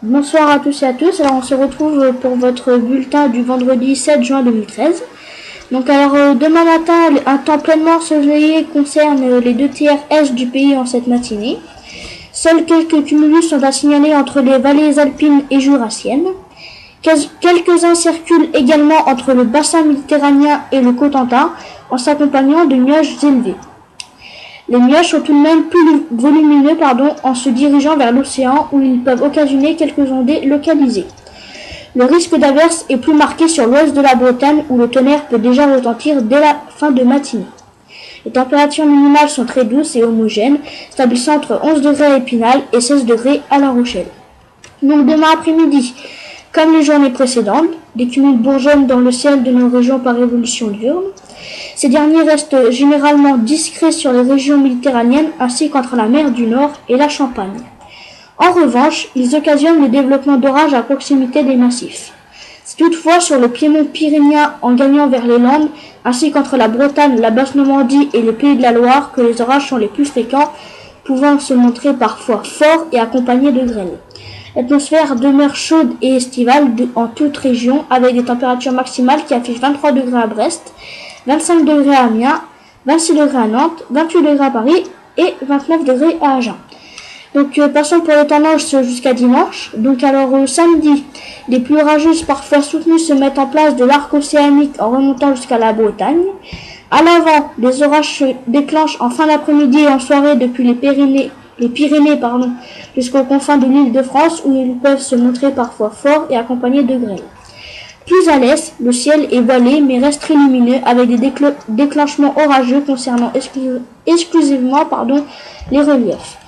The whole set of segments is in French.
Bonsoir à tous et à tous. Alors on se retrouve pour votre bulletin du vendredi 7 juin 2013. Demain matin, un temps pleinement ensoleillé concerne les 2 tiers est du pays en cette matinée. Seuls quelques cumulus sont à signaler entre les vallées alpines et jurassiennes. Quelques-uns circulent également entre le bassin méditerranéen et le Cotentin en s'accompagnant de nuages élevés. Les nuages sont tout de même plus volumineux en se dirigeant vers l'océan où ils peuvent occasionner quelques ondées localisées. Le risque d'averse est plus marqué sur l'ouest de la Bretagne où le tonnerre peut déjà retentir dès la fin de matinée. Les températures minimales sont très douces et homogènes, stabilisant entre 11 degrés à Épinal et 16 degrés à La Rochelle. Donc demain après-midi, comme les journées précédentes, des cumuls bourgeonnent dans le ciel de nos régions par évolution diurne. Ces derniers restent généralement discrets sur les régions méditerranéennes ainsi qu'entre la mer du Nord et la Champagne. En revanche, ils occasionnent le développement d'orages à proximité des massifs. C'est toutefois sur le piémont pyrénéen en gagnant vers les Landes, ainsi qu'entre la Bretagne, la Basse-Normandie et les Pays de la Loire que les orages sont les plus fréquents, pouvant se montrer parfois forts et accompagnés de grêle. L'atmosphère demeure chaude et estivale en toute région, avec des températures maximales qui affichent 23 degrés à Brest, 25 degrés à Amiens, 26 degrés à Nantes, 28 degrés à Paris et 29 degrés à Agen. Passons pour les tendances jusqu'à dimanche. Samedi, des pluies orageuses parfois soutenues se mettent en place de l'arc océanique en remontant jusqu'à la Bretagne. À l'avant, des orages se déclenchent en fin d'après-midi et en soirée depuis les Pyrénées jusqu'aux confins de l'Île-de-France où ils peuvent se montrer parfois forts et accompagnés de grêle. Plus à l'est, le ciel est voilé mais reste très lumineux avec des déclenchements orageux concernant exclusivement les reliefs.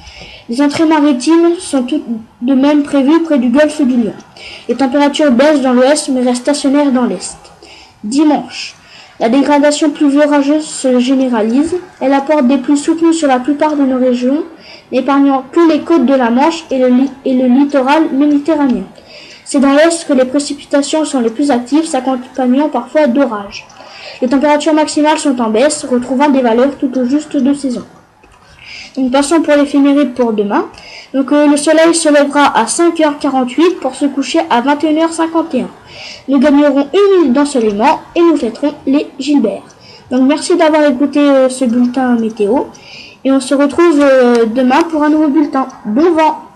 Les entrées maritimes sont toutes de même prévues près du golfe du Lion. Les températures baissent dans l'ouest mais restent stationnaires dans l'est. Dimanche, la dégradation pluvio-orageuse se généralise. Elle apporte des pluies soutenues sur la plupart de nos régions, n'épargnant que les côtes de la Manche et le littoral méditerranéen. C'est dans l'est que les précipitations sont les plus actives, s'accompagnant parfois d'orages. Les températures maximales sont en baisse, retrouvant des valeurs tout au juste de saison. Passons pour l'éphéméride pour demain. Le soleil se lèvera à 5h48 pour se coucher à 21h51. Nous gagnerons 1 minute d'ensoleillement et nous fêterons les Gilbert. Merci d'avoir écouté ce bulletin météo et on se retrouve demain pour un nouveau bulletin. Bon vent!